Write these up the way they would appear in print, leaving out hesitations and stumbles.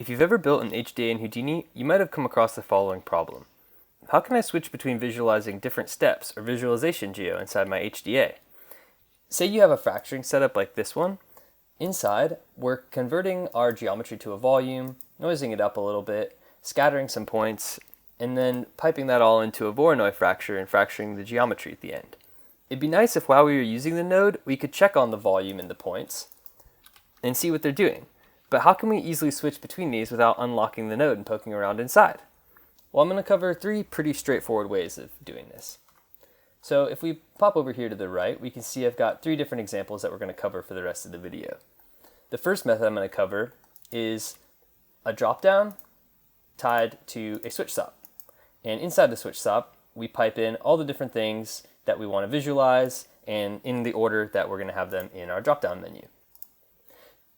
If you've ever built an HDA in Houdini, you might have come across the following problem. How can I switch between visualizing different steps or visualization geo inside my HDA? Say you have a fracturing setup like this one. Inside, we're converting our geometry to a volume, noising it up a little bit, scattering some points, and then piping that all into a Voronoi fracture and fracturing the geometry at the end. It'd be nice if while we were using the node, we could check on the volume and the points and see what they're doing. But how can we easily switch between these without unlocking the node and poking around inside? Well, I'm going to cover three pretty straightforward ways of doing this. So if we pop over here to the right, we can see I've got three different examples that we're going to cover for the rest of the video. The first method I'm going to cover is a drop-down tied to a switch stop. And inside the switch stop, we pipe in all the different things that we want to visualize and in the order that we're going to have them in our drop-down menu.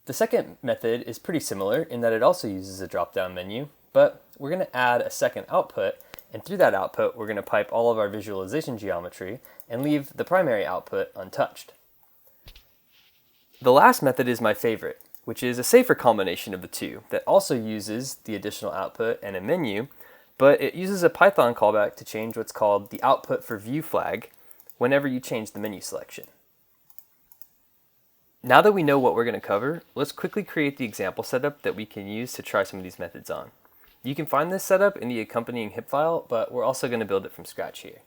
The second method is pretty similar in that it also uses a drop-down menu, but we're going to add a second output, and through that output, we're going to pipe all of our visualization geometry and leave the primary output untouched. The last method is my favorite, which is a safer combination of the two that also uses the additional output and a menu, but it uses a Python callback to change what's called the output for view flag whenever you change the menu selection. Now that we know what we're going to cover, let's quickly create the example setup that we can use to try some of these methods on. You can find this setup in the accompanying HIP file, but we're also going to build it from scratch here.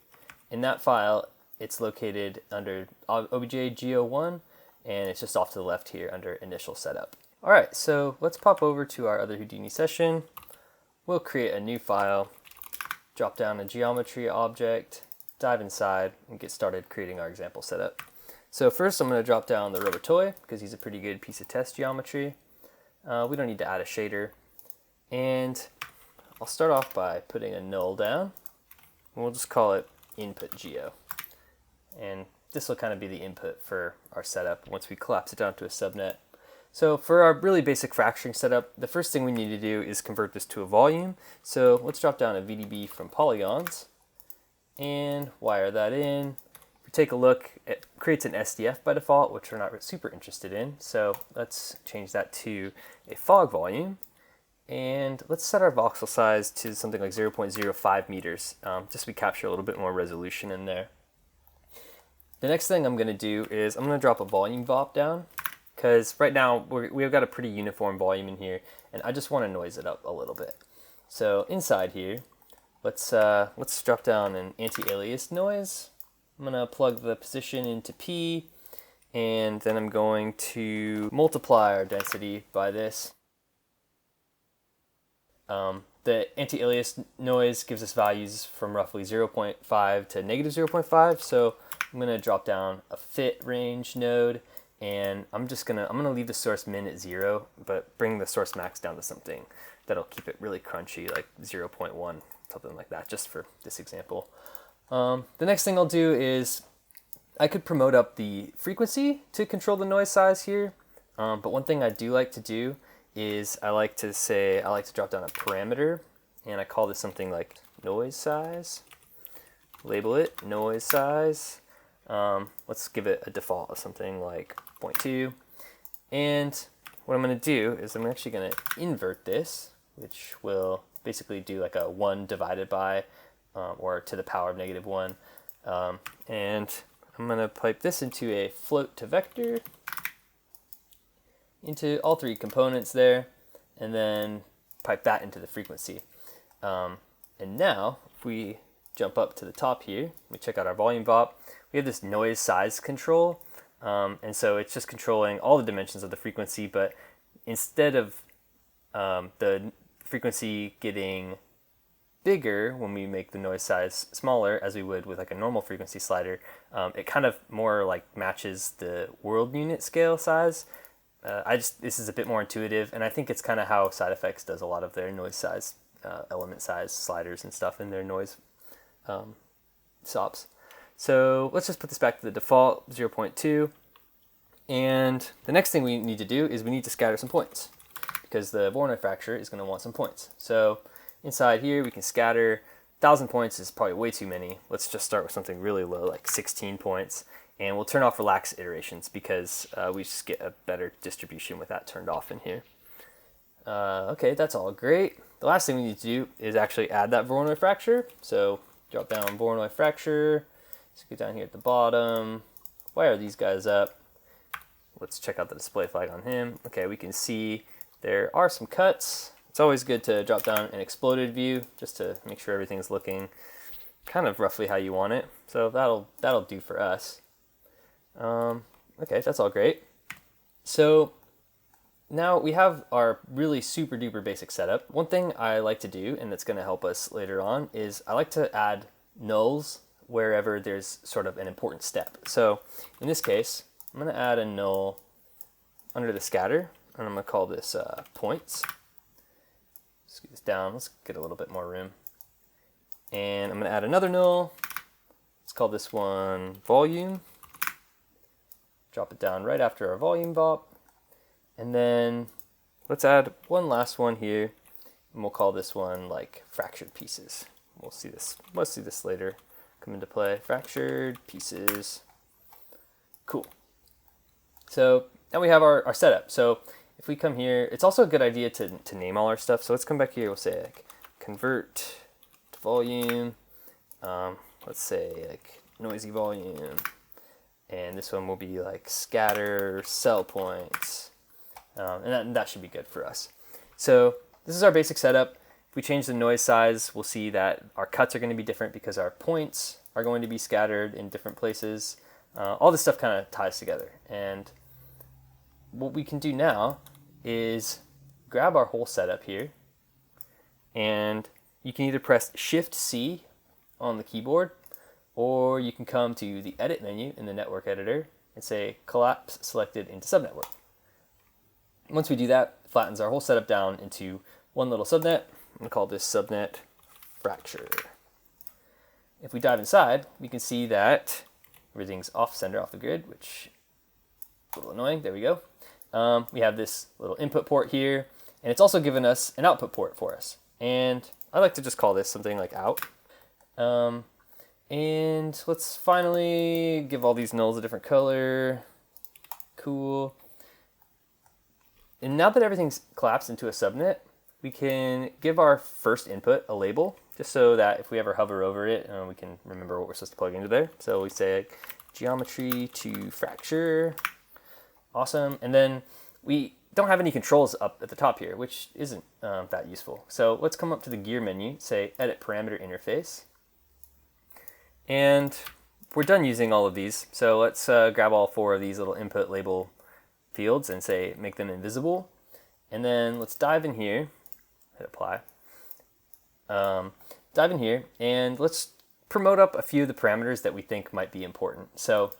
In that file, it's located under obj-geo1, and it's just off to the left here under initial setup. All right, so let's pop over to our other Houdini session. We'll create a new file, drop down a geometry object, dive inside, and get started creating our example setup. So first I'm going to drop down the rubber toy because he's a pretty good piece of test geometry. We don't need to add a shader. And I'll start off by putting a null down. And we'll just call it input geo. And this will kind of be the input for our setup once we collapse it down to a subnet. So for our really basic fracturing setup, the first thing we need to do is convert this to a volume. So let's drop down a VDB from polygons and wire that in. If we take a look, it creates an SDF by default, which we're not super interested in. So let's change that to a fog volume. And let's set our voxel size to something like 0.05 meters, just so we capture a little bit more resolution in there. The next thing I'm going to do is I'm going to drop a volume VOP down, because right now we've got a pretty uniform volume in here, and I just want to noise it up a little bit. So inside here, let's drop down an anti-alias noise. I'm going to plug the position into P, and then I'm going to multiply our density by this. The anti-alias noise gives us values from roughly 0.5 to negative 0.5, so I'm going to drop down a fit range node, and I'm gonna leave the source min at 0, but bring the source max down to something that'll keep it really crunchy, like 0.1, something like that, just for this example. The next thing I'll do is I could promote up the frequency to control the noise size here, but one thing I do like to do is I like to drop down a parameter, and I call this something like noise size. Label it noise size. Let's give it a default of something like 0.2. And what I'm going to do is I'm actually going to invert this, which will basically do like a 1 divided by, or to the power of negative 1. And I'm going to pipe this into a float to vector, into all three components there, and then pipe that into the frequency. And now, if we jump up to the top here, we check out our volume VOP, we have this noise size control, and so it's just controlling all the dimensions of the frequency, but instead of the frequency getting bigger when we make the noise size smaller, as we would with like a normal frequency slider, it kind of more like matches the world unit scale size. This is a bit more intuitive, and I think it's kind of how Side Effects does a lot of their noise size, element size sliders and stuff in their noise stops. So let's just put this back to the default 0.2, and the next thing we need to do is we need to scatter some points, because the Voronoi fracture is going to want some points. So inside here we can scatter. 1,000 points is probably way too many. Let's just start with something really low, like 16 points. And we'll turn off relax iterations because we just get a better distribution with that turned off in here. Okay, that's all great. The last thing we need to do is actually add that Voronoi fracture. So drop down Voronoi fracture. Let's get down here at the bottom. Wire these guys up. Let's check out the display flag on him. Okay, we can see there are some cuts. It's always good to drop down an exploded view just to make sure everything's looking kind of roughly how you want it. So that'll do for us. Okay, that's all great. So now we have our really super duper basic setup. One thing I like to do, and that's going to help us later on, is I like to add nulls wherever there's sort of an important step. So in this case, I'm going to add a null under the scatter, and I'm going to call this points. Scoot this down. Let's get a little bit more room. And I'm going to add another null. Let's call this one volume. Drop it down right after our volume VOP. And then let's add one last one here, and we'll call this one like fractured pieces. We'll see this later come into play. Fractured pieces. Cool. So now we have our setup. So if we come here, it's also a good idea to name all our stuff. So let's come back here. We'll say like convert to volume. Let's say like noisy volume. And this one will be like scatter cell points. And that should be good for us. So this is our basic setup. If we change the noise size, we'll see that our cuts are going to be different because our points are going to be scattered in different places. All this stuff kind of ties together. And what we can do now is grab our whole setup here, and you can either press Shift-C on the keyboard, or you can come to the Edit menu in the network editor and say Collapse Selected into Subnetwork. Once we do that, it flattens our whole setup down into one little subnet. I'm going to call this subnet fracture. If we dive inside, we can see that everything's off center, off the grid, which is a little annoying. There we go. We have this little input port here, and it's also given us an output port for us. And I like to just call this something like out. And let's finally give all these nulls a different color. Cool. And now that everything's collapsed into a subnet, we can give our first input a label, just so that if we ever hover over it, we can remember what we're supposed to plug into there. So we say geometry to fracture. Awesome. And then we don't have any controls up at the top here, which isn't that useful. So let's come up to the gear menu, say edit parameter interface. And we're done using all of these. So let's grab all 4 of these little input label fields and say make them invisible. And then let's dive in here, hit apply. Dive in here and let's promote up a few of the parameters that we think might be important. So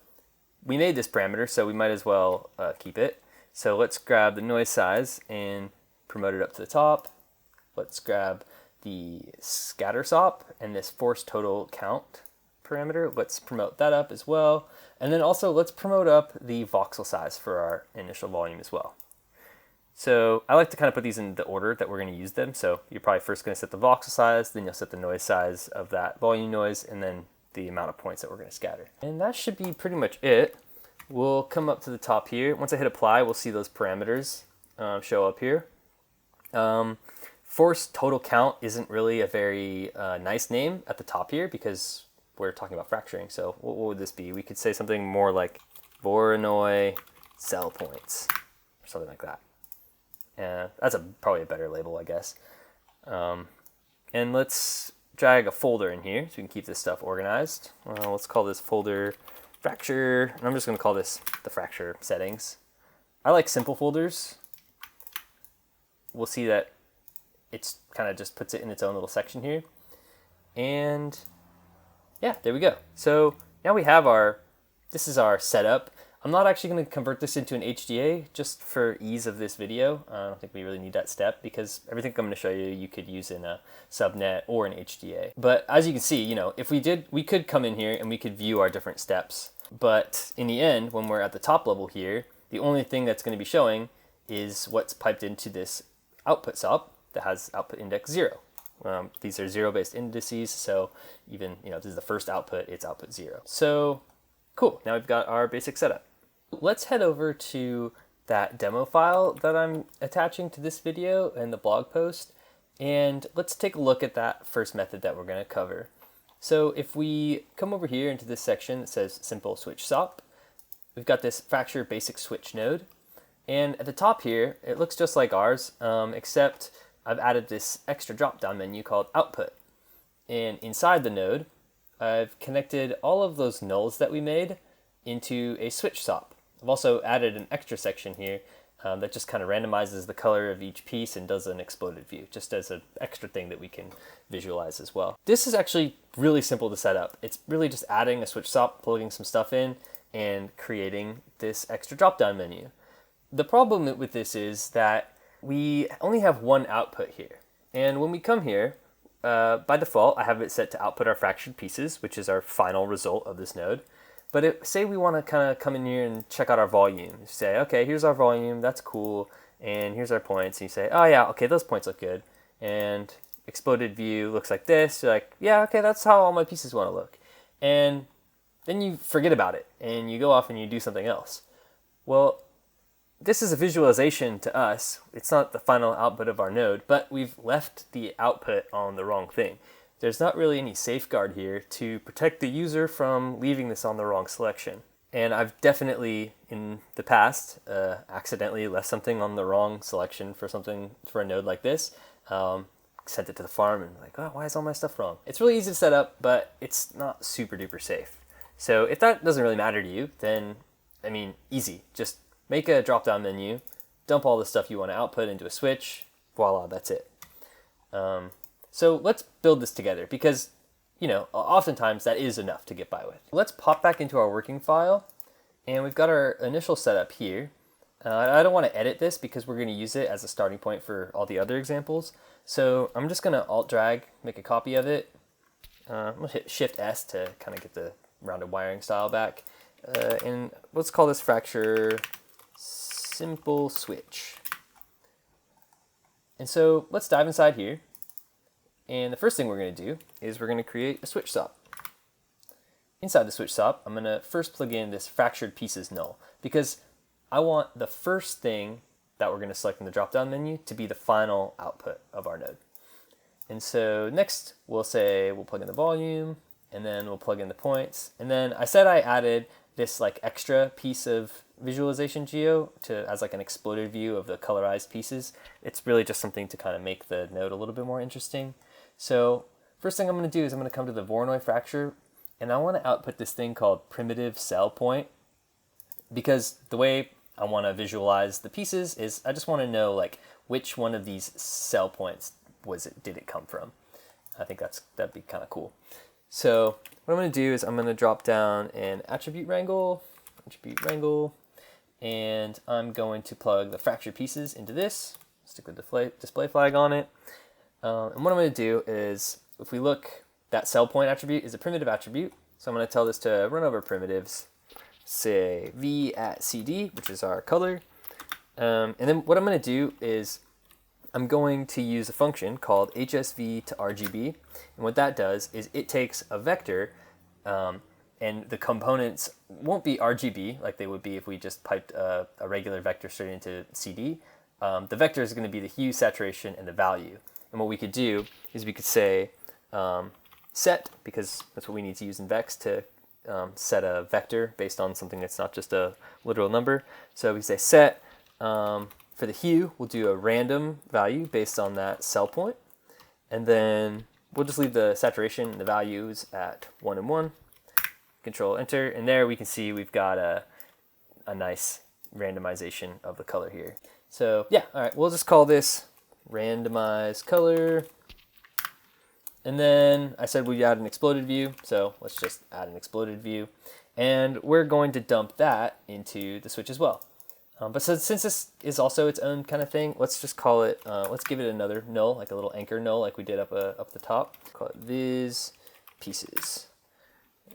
we made this parameter, so we might as well keep it. So let's grab the noise size and promote it up to the top. Let's grab the scatter SOP and this force total count parameter. Let's promote that up as well. And then also let's promote up the voxel size for our initial volume as well. So I like to kind of put these in the order that we're going to use them. So you're probably first going to set the voxel size, then you'll set the noise size of that volume noise, and then the amount of points that we're going to scatter. And that should be pretty much it. We'll come up to the top here. Once I hit apply, we'll see those parameters show up here. Force total count isn't really a very nice name at the top here because we're talking about fracturing. So what would this be? We could say something more like Voronoi cell points or something like that. That's probably a better label, I guess. And let's drag a folder in here so we can keep this stuff organized. Let's call this folder fracture, and I'm just going to call this the fracture settings. I like simple folders. We'll see that it's kind of just puts it in its own little section here. And yeah, there we go. So now we have this is our setup. I'm not actually going to convert this into an HDA just for ease of this video. I don't think we really need that step because everything I'm going to show you, you could use in a subnet or an HDA. But as you can see, if we did, we could come in here and we could view our different steps. But in the end, when we're at the top level here, the only thing that's going to be showing is what's piped into this output SOP that has output index 0. These are 0-based indices, so even, this is the first output, it's output 0. So cool, now we've got our basic setup. Let's head over to that demo file that I'm attaching to this video and the blog post. And let's take a look at that first method that we're going to cover. So if we come over here into this section that says simple switch SOP, we've got this fracture basic switch node. And at the top here, it looks just like ours, except I've added this extra drop-down menu called output. And inside the node, I've connected all of those nulls that we made into a switch SOP. I've also added an extra section here that just kind of randomizes the color of each piece and does an exploded view, just as an extra thing that we can visualize as well. This is actually really simple to set up. It's really just adding a switch SOP, plugging some stuff in, and creating this extra drop-down menu. The problem with this is that we only have one output here. And when we come here, by default, I have it set to output our fractured pieces, which is our final result of this node. But say we want to kind of come in here and check out our volume. You say, okay, here's our volume, that's cool, and here's our points. And you say, oh yeah, okay, those points look good. And exploded view looks like this. You're like, yeah, okay, that's how all my pieces want to look. And then you forget about it, and you go off and you do something else. Well, this is a visualization to us. It's not the final output of our node, but we've left the output on the wrong thing. There's not really any safeguard here to protect the user from leaving this on the wrong selection. And I've definitely, in the past, accidentally left something on the wrong selection for a node like this. Sent it to the farm and like, oh, why is all my stuff wrong? It's really easy to set up, but it's not super duper safe. So if that doesn't really matter to you, then, I mean, easy. Just make a drop-down menu, dump all the stuff you want to output into a switch, voila, that's it. So let's build this together because, you know, oftentimes that is enough to get by with. Let's pop back into our working file, and we've got our initial setup here. I don't want to edit this because we're going to use it as a starting point for all the other examples. So I'm just going to Alt-drag, make a copy of it. I'm going to hit Shift-S to kind of get the rounded wiring style back. And let's call this fracture simple switch. And so let's dive inside here. And the first thing we're going to do is we're going to create a switch SOP. Inside the switch SOP, I'm going to first plug in this fractured pieces null because I want the first thing that we're going to select in the drop-down menu to be the final output of our node. And so next we'll plug in the volume, and then we'll plug in the points. And then I said I added this like extra piece of visualization geo as like an exploded view of the colorized pieces. It's really just something to kind of make the node a little bit more interesting. So first thing I'm going to do is I'm going to come to the Voronoi fracture, and I want to output this thing called primitive cell point, because the way I want to visualize the pieces is I just want to know like which one of these cell points did it come from. I think that'd be kind of cool. So what I'm going to do is I'm going to drop down an attribute wrangle, and I'm going to plug the fracture pieces into this, stick the display flag on it. And what I'm going to do is, if we look, that cell point attribute is a primitive attribute. So I'm going to tell this to run over primitives, say v at cd, which is our color. And then what I'm going to do is I'm going to use a function called hsv to rgb. And what that does is it takes a vector, and the components won't be RGB like they would be if we just piped a regular vector straight into CD. The vector is going to be the hue, saturation, and the value. And what we could do is we could say set, because that's what we need to use in Vex to set a vector based on something that's not just a literal number. So we say set, for the hue, we'll do a random value based on that cell point. And then we'll just leave the saturation and the values at 1 and 1. Control Enter, and there we can see we've got a nice randomization of the color here. So yeah, all right, we'll just call this randomize color. And then I said we'd add an exploded view, so let's just add an exploded view. And we're going to dump that into the switch as well. But since this is also its own kind of thing, let's just call it, let's give it another null, like a little anchor null like we did up the top. Call it viz pieces.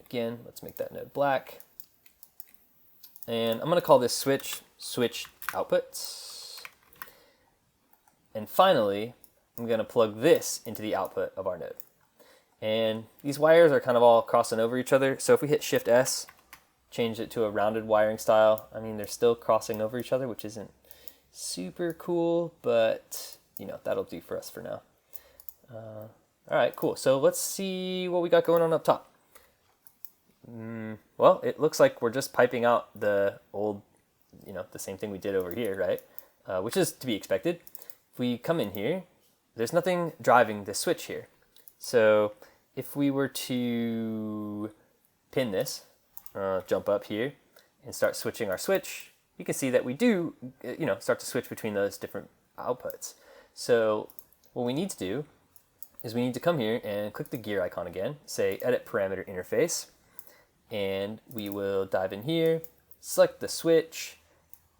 Again, let's make that node black. And I'm going to call this switch outputs. And finally, I'm going to plug this into the output of our node. And these wires are kind of all crossing over each other. So if we hit Shift S, change it to a rounded wiring style. I mean, they're still crossing over each other, which isn't super cool, but you know, that'll do for us for now. All right, cool. So let's see what we got going on up top. Well, it looks like we're just piping out the old, you know, the same thing we did over here, right? Which is to be expected. If we come in here, there's nothing driving the switch here. So if we were to pin this, jump up here and start switching our switch, you can see that we do, you know, start to switch between those different outputs. So what we need to do is we need to come here and click the gear icon again, say Edit Parameter Interface, and we will dive in here, select the switch,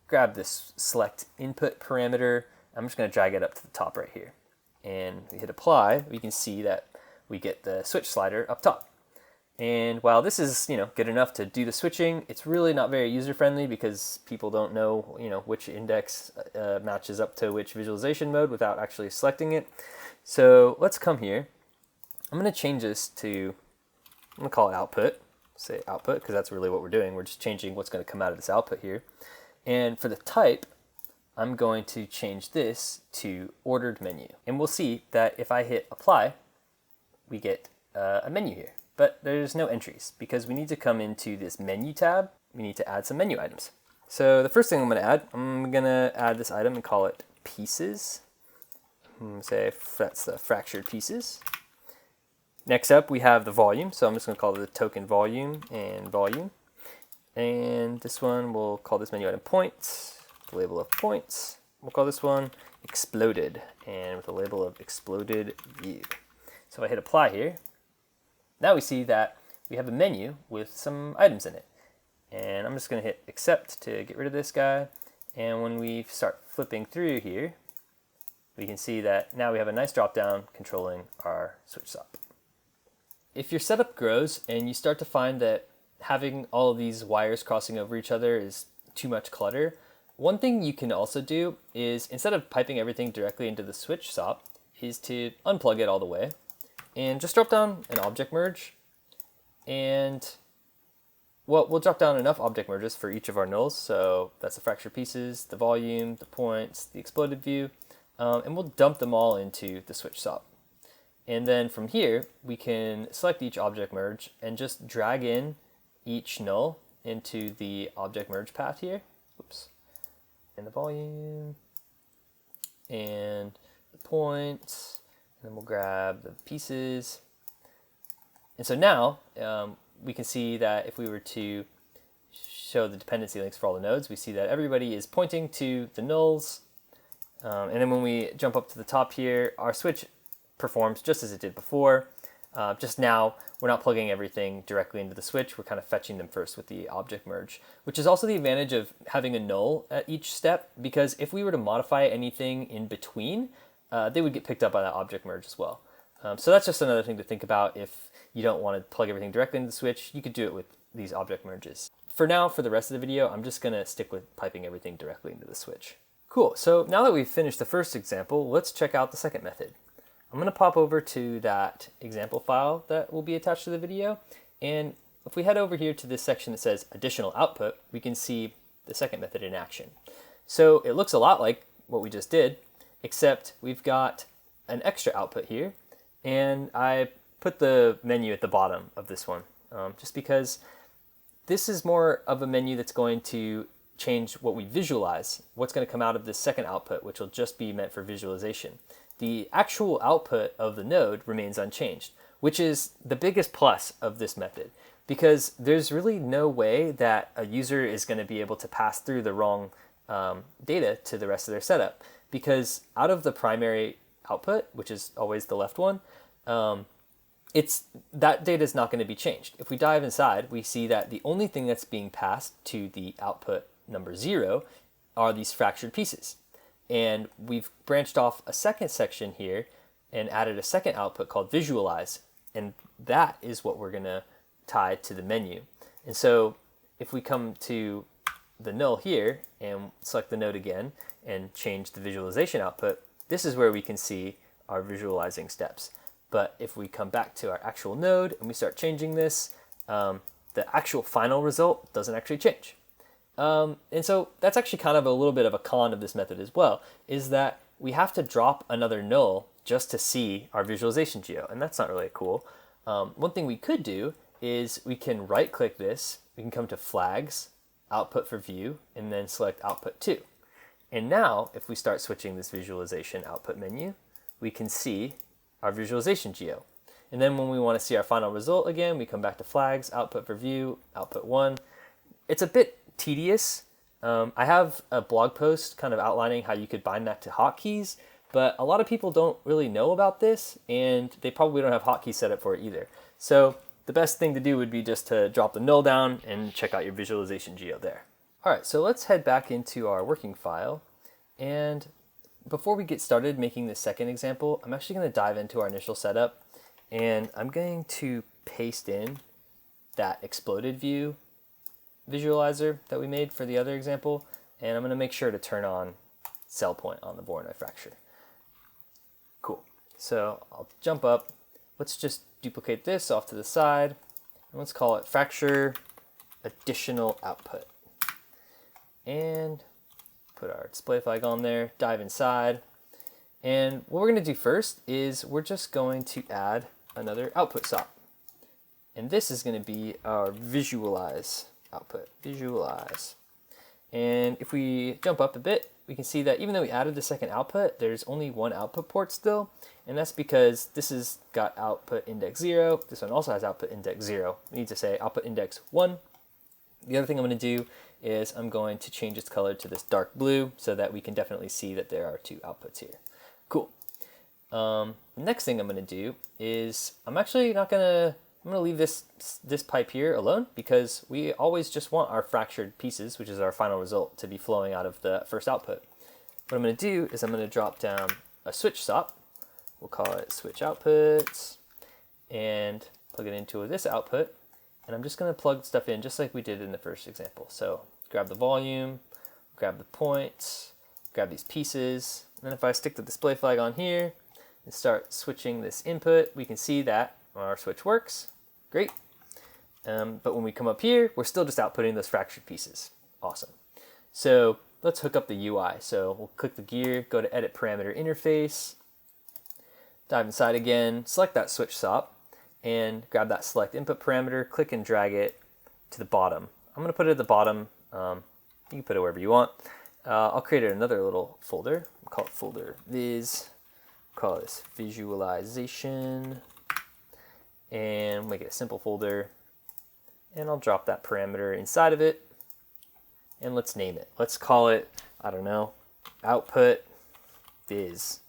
grab this Select Input Parameter. I'm just going to drag it up to the top right here. And we hit Apply, we can see that we get the switch slider up top. And while this is, you know, good enough to do the switching, it's really not very user-friendly because people don't know, you know, which index matches up to which visualization mode without actually selecting it. So let's come here. I'm going to change this to, I'm going to call it output. Say output because that's really what we're doing. We're just changing what's going to come out of this output here. And for the type, I'm going to change this to ordered menu. And we'll see that if I hit apply, we get a menu here. But there's no entries because we need to come into this menu tab. We need to add some menu items. So the first thing I'm going to add this item and call it pieces. Say that's the fractured pieces. Next up, we have the volume. So I'm just going to call it the token volume and volume. And this one, we'll call this menu item points, with a label of points. We'll call this one exploded and with a label of exploded view. So if I hit apply here, now we see that we have a menu with some items in it. And I'm just going to hit accept to get rid of this guy. And when we start flipping through here, we can see that now we have a nice drop down controlling our switch stop. If your setup grows and you start to find that having all of these wires crossing over each other is too much clutter, one thing you can also do is instead of piping everything directly into the switch stop is to unplug it all the way and just drop down an object merge. And well, we'll drop down enough object merges for each of our nulls. So that's the fractured pieces, the volume, the points, the exploded view, and we'll dump them all into the switch stop. And then from here, we can select each object merge and just drag in each null into the object merge path here. Oops. And the volume and the points, and then we'll grab the pieces. And so now we can see that if we were to show the dependency links for all the nodes, we see that everybody is pointing to the nulls. And then when we jump up to the top here, our switch performs just as it did before. Just now, we're not plugging everything directly into the switch. We're kind of fetching them first with the object merge, which is also the advantage of having a null at each step, because if we were to modify anything in between, they would get picked up by that object merge as well. So that's just another thing to think about. If you don't want to plug everything directly into the switch, you could do it with these object merges. For now, for the rest of the video, I'm just going to stick with piping everything directly into the switch. Cool, so now that we've finished the first example, let's check out the second method. I'm going to pop over to that example file that will be attached to the video, and if we head over here to this section that says additional output, we can see the second method in action. So it looks a lot like what we just did, except we've got an extra output here, and I put the menu at the bottom of this one, just because this is more of a menu that's going to change what we visualize, what's going to come out of this second output, which will just be meant for visualization. The actual output of the node remains unchanged, which is the biggest plus of this method, because there's really no way that a user is going to be able to pass through the wrong data to the rest of their setup, because out of the primary output, which is always the left one, that data is not going to be changed. If we dive inside, we see that the only thing that's being passed to the output number 0 are these fractured pieces. And we've branched off a second section here and added a second output called visualize, and that is what we're going to tie to the menu. And so if we come to the null here and select the node again and change the visualization output, this is where we can see our visualizing steps. But if we come back to our actual node and we start changing this, the actual final result doesn't actually change. And so that's actually kind of a little bit of a con of this method as well, is that we have to drop another null just to see our visualization geo, and that's not really cool. One thing we could do is we can right click this, we can come to flags, output for view, and then select output to. And now if we start switching this visualization output menu, we can see our visualization geo. And then when we want to see our final result again, we come back to flags, output for view, output 1. It's a bit tedious. I have a blog post kind of outlining how you could bind that to hotkeys, but a lot of people don't really know about this, and they probably don't have hotkeys set up for it either. So the best thing to do would be just to drop the null down and check out your visualization geo there. All right, so let's head back into our working file. And before we get started making the second example, I'm actually going to dive into our initial setup, and I'm going to paste in that exploded view visualizer that we made for the other example, and I'm going to make sure to turn on cell point on the Voronoi fracture. Cool. So I'll jump up. Let's just duplicate this off to the side, and let's call it fracture additional output. And put our display flag on there, dive inside. And what we're going to do first is we're just going to add another output SOP. And this is going to be our visualize output, visualize. And if we jump up a bit, we can see that even though we added the second output, there's only one output port still. And that's because this has got output index 0. This one also has output index 0. We need to say output index 1. The other thing I'm going to do is I'm going to change its color to this dark blue so that we can definitely see that there are two outputs here. Cool. Next thing I'm going to do is I'm actually not going to, I'm going to leave this pipe here alone because we always just want our fractured pieces, which is our final result, to be flowing out of the first output. What I'm going to do is I'm going to drop down a switch SOP. We'll call it switch outputs and plug it into this output. And I'm just going to plug stuff in just like we did in the first example. So grab the volume, grab the points, grab these pieces. And then if I stick the display flag on here and start switching this input, we can see that our switch works. Great. But when we come up here, we're still just outputting those fractured pieces. Awesome. So let's hook up the UI. So we'll click the gear, go to edit parameter interface, dive inside again, select that switch SOP, and grab that select input parameter, click and drag it to the bottom. I'm going to put it at the bottom. You can put it wherever you want. I'll create another little folder. We'll call it folder viz. Call this visualization. And make it a simple folder. And I'll drop that parameter inside of it. And let's name it. Let's call it, I don't know, output viz.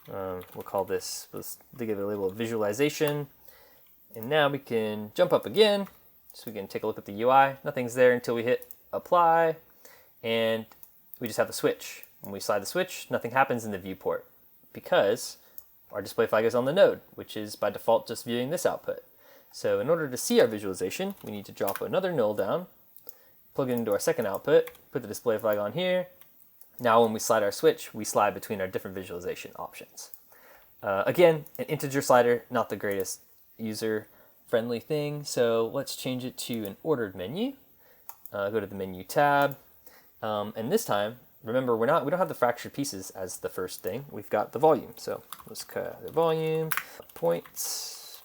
We'll call this, let's give it a label of visualization. And now we can jump up again, so we can take a look at the UI. Nothing's there until we hit apply, and we just have the switch. When we slide the switch, nothing happens in the viewport because our display flag is on the node, which is by default just viewing this output. So in order to see our visualization, we need to drop another null down, plug it into our second output, put the display flag on here. Now when we slide our switch, we slide between our different visualization options. Again, an integer slider, not the greatest user-friendly thing, so let's change it to an ordered menu. Go to the menu tab, and this time, remember we don't have the fractured pieces as the first thing. We've got the volume, so let's cut the volume, points,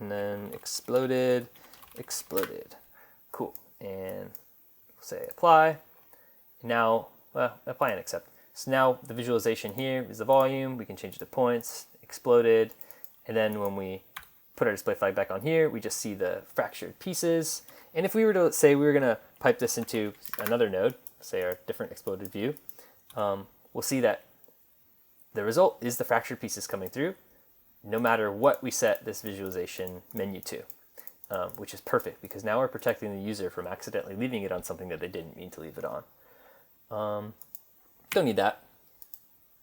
and then exploded. Cool, and say apply. Now, apply and accept. So now the visualization here is the volume. We can change it to points, exploded. And then when we put our display flag back on here, we just see the fractured pieces. And if we were to say we were going to pipe this into another node, say our different exploded view, we'll see that the result is the fractured pieces coming through, no matter what we set this visualization menu to, which is perfect because now we're protecting the user from accidentally leaving it on something that they didn't mean to leave it on. Don't need that.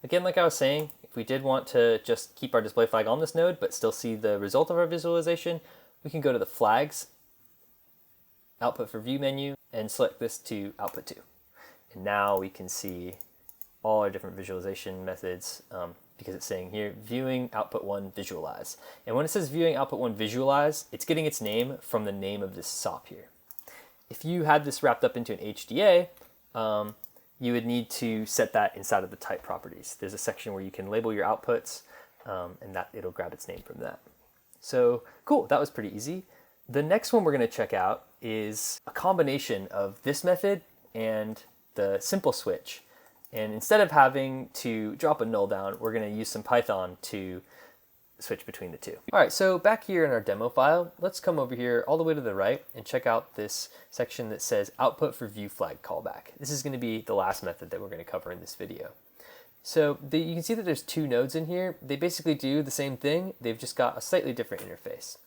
Again, like I was saying, if we did want to just keep our display flag on this node but still see the result of our visualization, we can go to the flags, output for view menu, and select this to output to. And now we can see all our different visualization methods because it's saying here, viewing output 1 visualize. And when it says viewing output 1 visualize, it's getting its name from the name of this SOP here. If you had this wrapped up into an HDA, you would need to set that inside of the type properties. There's a section where you can label your outputs, and that it'll grab its name from that. So cool, that was pretty easy. The next one we're going to check out is a combination of this method and the simple switch. And instead of having to drop a null down, we're going to use some Python to switch between the two. All right, so back here in our demo file, let's come over here all the way to the right and check out this section that says output for view flag callback. This is going to be the last method that we're going to cover in this video. So you can see that there's two nodes in here. They basically do the same thing. They've just got a slightly different interface.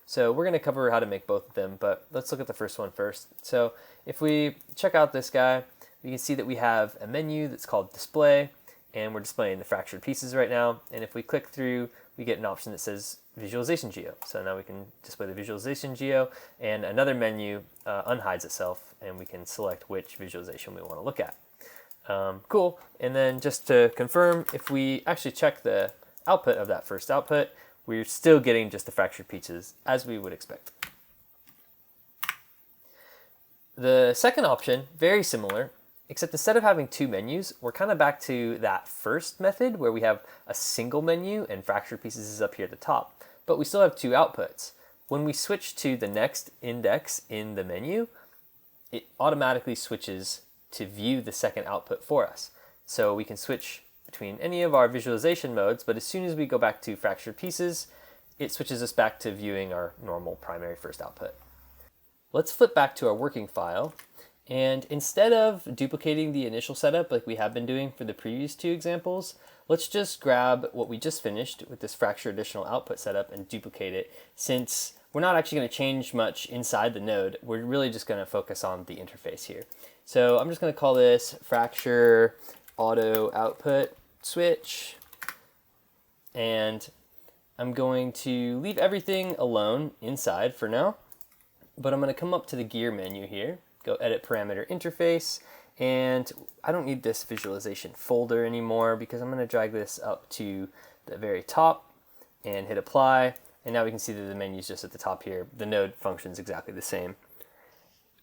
So we're going to cover how to make both of them, but let's look at the first one first. So if we check out this guy, we can see that we have a menu that's called display, and we're displaying the fractured pieces right now. And if we click through, we get an option that says visualization geo. So now we can display the visualization geo, and another menu unhides itself, and we can select which visualization we want to look at. Cool. And then just to confirm, if we actually check the output of that first output, we're still getting just the fractured pieces as we would expect. The second option, very similar, except instead of having two menus, we're kind of back to that first method where we have a single menu and fractured pieces is up here at the top, but we still have two outputs. When we switch to the next index in the menu, it automatically switches to view the second output for us. So we can switch between any of our visualization modes, but as soon as we go back to fractured pieces, it switches us back to viewing our normal primary first output. Let's flip back to our working file, and instead of duplicating the initial setup like we have been doing for the previous two examples, let's just grab what we just finished with this fracture additional output setup and duplicate it. Since we're not actually going to change much inside the node, we're really just going to focus on the interface here. So I'm just going to call this fracture auto output switch, and I'm going to leave everything alone inside for now, but I'm going to come up to the gear menu here, go edit parameter interface, and I don't need this visualization folder anymore because I'm going to drag this up to the very top and hit apply, and now we can see that the menu is just at the top here. The node functions exactly the same.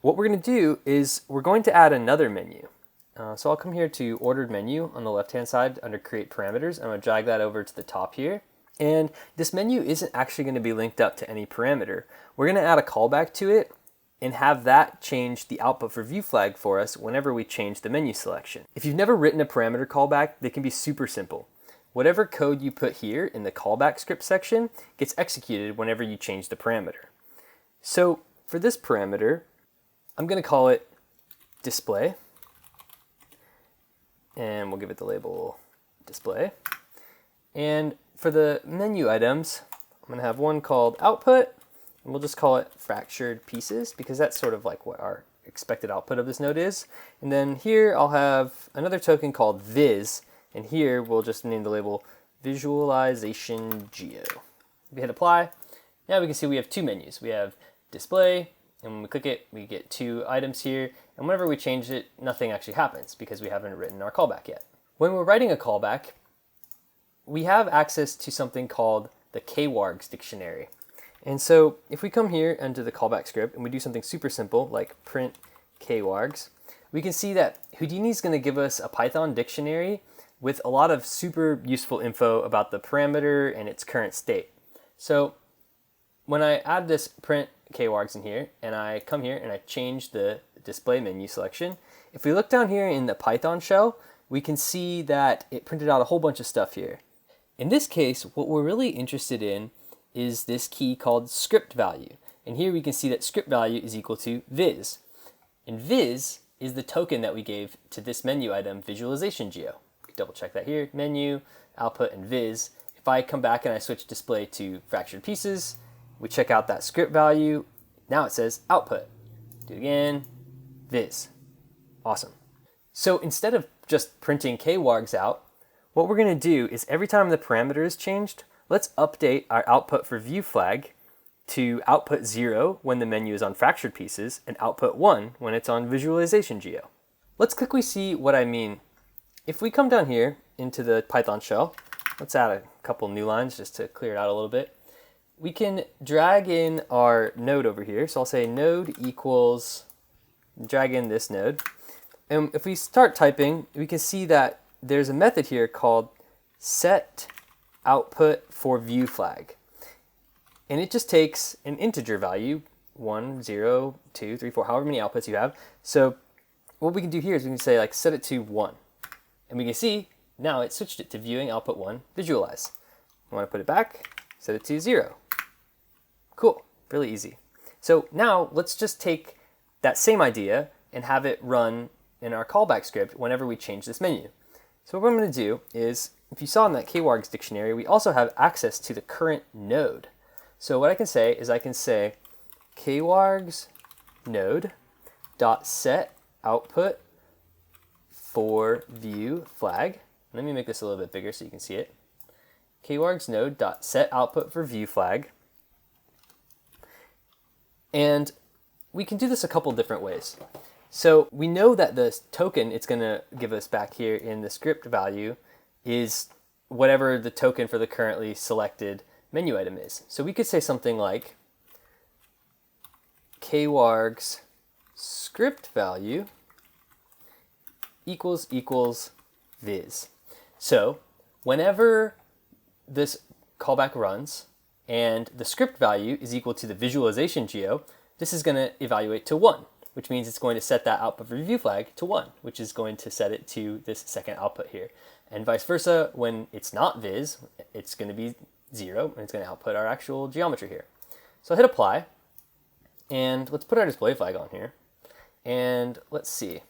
What we're going to do is we're going to add another menu. So I'll come here to ordered menu on the left hand side under create parameters. I'm going to drag that over to the top here. And this menu isn't actually going to be linked up to any parameter. We're going to add a callback to it and have that change the output for view flag for us whenever we change the menu selection. If you've never written a parameter callback, they can be super simple. Whatever code you put here in the callback script section gets executed whenever you change the parameter. So for this parameter, I'm going to call it display, and we'll give it the label display. And for the menu items, I'm going to have one called output, and we'll just call it fractured pieces because that's sort of like what our expected output of this node is. And then here I'll have another token called viz, and here we'll just name the label visualization geo. We hit apply. Now we can see we have two menus. We have display, and when we click it, we get two items here. And whenever we change it, nothing actually happens because we haven't written our callback yet. When we're writing a callback, we have access to something called the kwargs dictionary. And so if we come here into the callback script and we do something super simple like print kwargs, we can see that Houdini is going to give us a Python dictionary with a lot of super useful info about the parameter and its current state. So when I add this print kwargs in here, and I come here and I change the display menu selection, if we look down here in the Python shell, we can see that it printed out a whole bunch of stuff here. In this case, what we're really interested in is this key called script value. And here we can see that script value is equal to viz. And viz is the token that we gave to this menu item, visualization geo. Double check that here, menu, output, and viz. If I come back and I switch display to fractured pieces, we check out that script value. Now it says output. Do it again, viz. Awesome. So instead of just printing kwargs out, what we're going to do is every time the parameter is changed, let's update our output for view flag to output 0 when the menu is on fractured pieces and output 1 when it's on visualization geo. Let's quickly see what I mean. If we come down here into the Python shell let's add a couple new lines just to clear it out a little bit. We can drag in our node over here. So I'll say node equals, drag in this node. And if we start typing, we can see that there's a method here called set output for view flag. And it just takes an integer value, 1, 0, 2, 3, 4, however many outputs you have. So what we can do here is we can say like set it to 1. And we can see now it switched it to viewing output 1, visualize. I want to put it back, set it to 0. Cool, really easy. So now let's just take that same idea and have it run in our callback script whenever we change this menu. So what I'm going to do is, if you saw in that kwargs dictionary, we also have access to the current node. So what I can say is I can say kwargs node dot set output for view flag. Let me make this a little bit bigger so you can see it. Kwargs node dot set output for view flag. And we can do this a couple different ways. So we know that the token it's going to give us back here in the script value is whatever the token for the currently selected menu item is. So we could say something like kwargs script value equals viz. So whenever this callback runs and the script value is equal to the visualization geo, this is going to evaluate to 1, which means it's going to set that output for view flag to 1, which is going to set it to this second output here. And vice versa, when it's not viz, it's going to be 0, and it's going to output our actual geometry here. So I'll hit apply, and let's put our display flag on here. And let's see,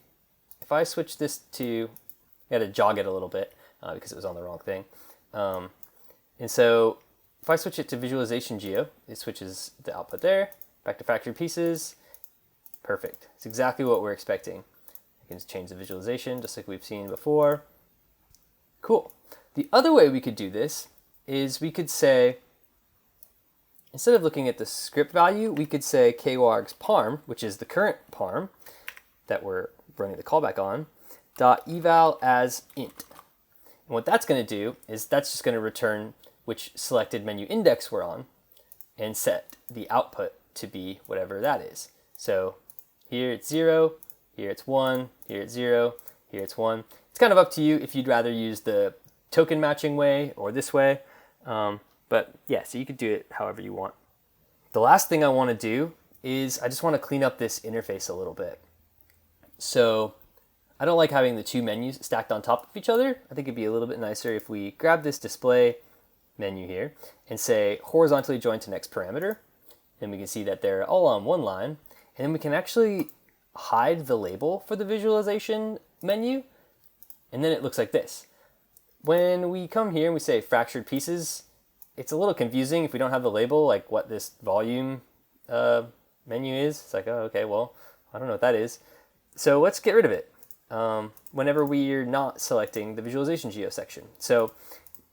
if I switch this to, I got to jog it a little bit because it was on the wrong thing. And so if I switch it to visualization geo, it switches the output there, back to factory pieces. Perfect. It's exactly what we're expecting. I can just change the visualization just like we've seen before. Cool. The other way we could do this is we could say, instead of looking at the script value, we could say kwargs parm, which is the current parm that we're running the callback on, dot eval as int. And what that's going to do is that's just going to return which selected menu index we're on and set the output to be whatever that is. So here it's 0, here it's 1, here it's 0, here it's 1. It's kind of up to you if you'd rather use the token matching way or this way. But yeah, so you could do it however you want. The last thing I want to do is I just want to clean up this interface a little bit. So I don't like having the two menus stacked on top of each other. I think it'd be a little bit nicer if we grab this display menu here and say horizontally join to next parameter. And we can see that they're all on one line. And then we can actually hide the label for the visualization menu. And then it looks like this. When we come here and we say fractured pieces, it's a little confusing if we don't have the label, like what this volume menu is. It's like, oh, okay, well, I don't know what that is. So let's get rid of it whenever we're not selecting the visualization geo section. So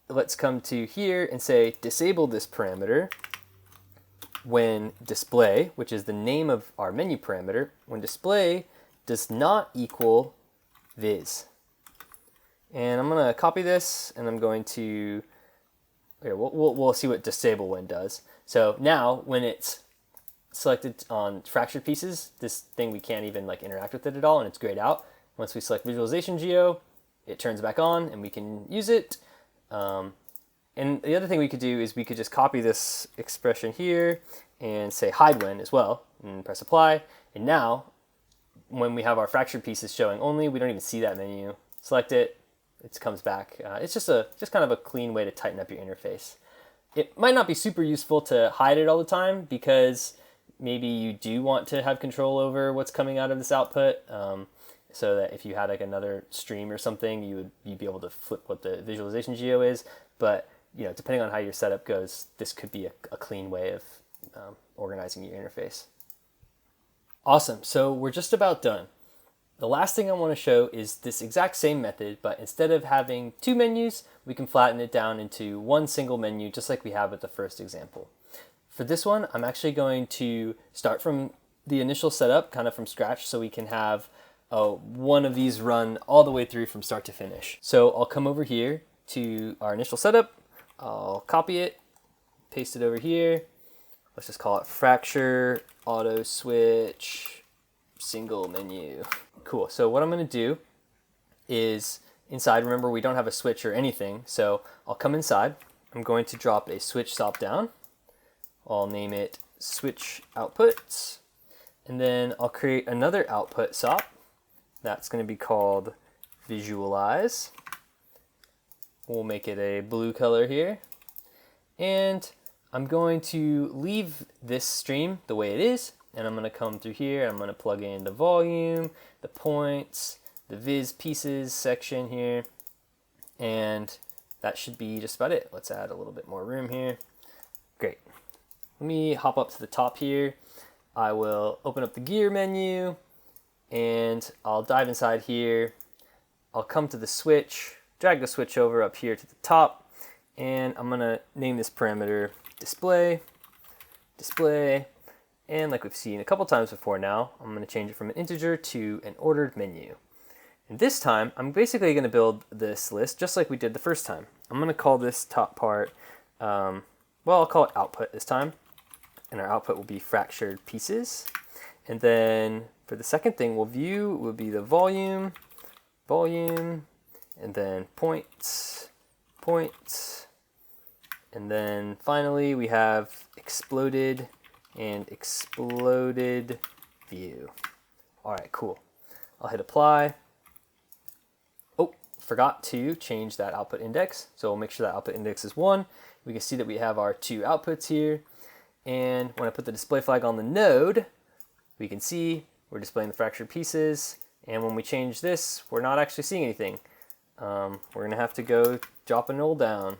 let's come to here and say disable this parameter when display, which is the name of our menu parameter, when display does not equal viz. And I'm going to copy this and I'm going to, here, we'll see what disable when does. So now when it's selected on fractured pieces, this thing we can't even like interact with it at all and it's grayed out. Once we select visualization geo, it turns back on and we can use it. And the other thing we could do is we could just copy this expression here and say hide when as well and press apply. And now when we have our fractured pieces showing only, we don't even see that menu. Select it, it comes back. It's just kind of a clean way to tighten up your interface. It might not be super useful to hide it all the time because maybe you do want to have control over what's coming out of this output. So that if you had like another stream or something, you'd be able to flip what the visualization geo is. But you know, depending on how your setup goes, this could be a clean way of organizing your interface. Awesome, so we're just about done. The last thing I want to show is this exact same method, but instead of having two menus, we can flatten it down into one single menu, just like we have with the first example. For this one, I'm actually going to start from the initial setup, kind of from scratch, so we can have one of these run all the way through from start to finish. So I'll come over here to our initial setup. I'll copy it, paste it over here. Let's just call it fracture auto switch single menu. Cool. So what I'm going to do is inside, remember we don't have a switch or anything, so I'll come inside. I'm going to drop a switch stop down. I'll name it switch outputs, and then I'll create another output SOP. That's going to be called visualize. We'll make it a blue color here, and I'm going to leave this stream the way it is, and I'm going to come through here. I'm going to plug in the volume, the points, the viz pieces section here, and that should be just about it. Let's add a little bit more room here. Great. Let me hop up to the top here. I will open up the gear menu, and I'll dive inside here. I'll come to the switch, drag the switch over up here to the top, and I'm going to name this parameter display, and like we've seen a couple times before now, I'm going to change it from an integer to an ordered menu. And this time, I'm basically going to build this list just like we did the first time. I'm going to call this top part, well, I'll call it output this time, and our output will be fractured pieces. And then for the second thing, we'll be the volume, and then points, and then finally we have exploded and exploded view. All right, cool. I'll hit apply. Oh, forgot to change that output index. So we'll make sure that output index is 1. We can see that we have our 2 outputs here. And when I put the display flag on the node, we can see we're displaying the fractured pieces. And when we change this, we're not actually seeing anything. We're going to have to go drop a null down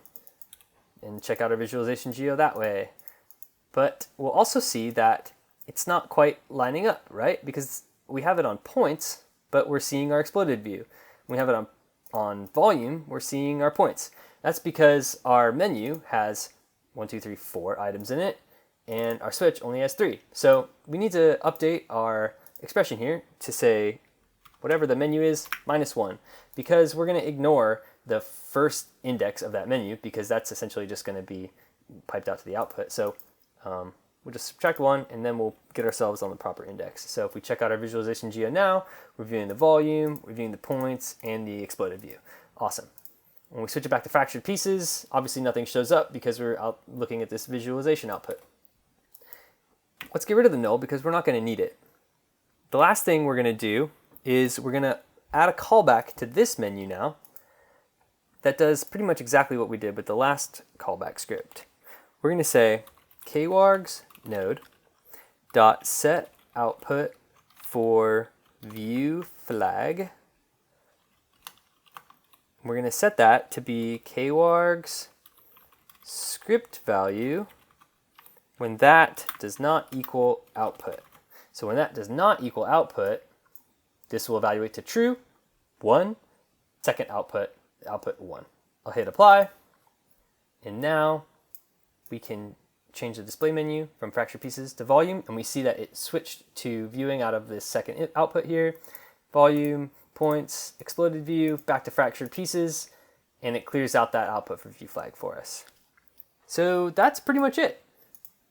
and check out our visualization geo that way. But we'll also see that it's not quite lining up, right? Because we have it on points, but we're seeing our exploded view. When we have it on volume, we're seeing our points. That's because our menu has 4 items in it, and our switch only has 3. So we need to update our expression here to say whatever the menu is, -1, because we're going to ignore the first index of that menu, because that's essentially just going to be piped out to the output. So we'll just subtract 1, and then we'll get ourselves on the proper index. So if we check out our visualization geo now, we're viewing the volume, we're viewing the points, and the exploded view. Awesome. When we switch it back to fractured pieces, obviously nothing shows up because we're out looking at this visualization output. Let's get rid of the null because we're not going to need it. The last thing we're going to do is we're going to add a callback to this menu now that does pretty much exactly what we did with the last callback script. We're going to say kwargs node dot set output for view flag. We're going to set that to be kwargs script value when that does not equal output. So when that does not equal output, this will evaluate to true, 1, second output 1. I'll hit apply, and now we can change the display menu from fractured pieces to volume, and we see that it switched to viewing out of this second output here, volume, points, exploded view, back to fractured pieces, and it clears out that output for view flag for us. So that's pretty much it.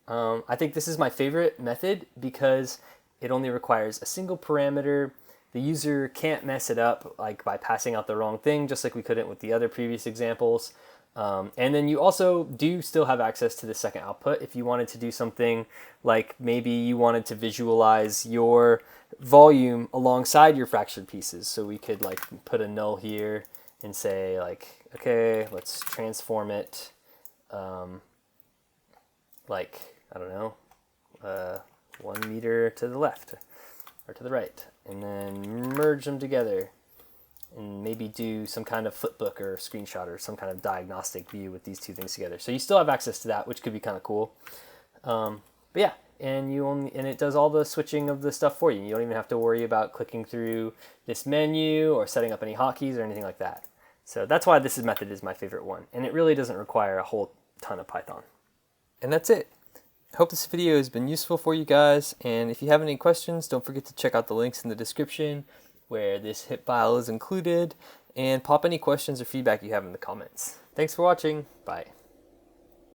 I think this is my favorite method because it only requires a single parameter. The user can't mess it up like by passing out the wrong thing, just like we couldn't with the other previous examples. And then you also do still have access to the second output if you wanted to do something like maybe you wanted to visualize your volume alongside your fractured pieces. So we could like put a null here and say like, okay, let's transform it like, I don't know, 1 meter to the left or to the right, and then merge them together and maybe do some kind of flipbook or screenshot or some kind of diagnostic view with these two things together. So you still have access to that, which could be kind of cool. But yeah, and it does all the switching of the stuff for you. You don't even have to worry about clicking through this menu or setting up any hotkeys or anything like that. So that's why this method is my favorite one, and it really doesn't require a whole ton of Python. And that's it. I hope this video has been useful for you guys, and if you have any questions, don't forget to check out the links in the description where this HIP file is included, and pop any questions or feedback you have in the comments. Thanks for watching. Bye.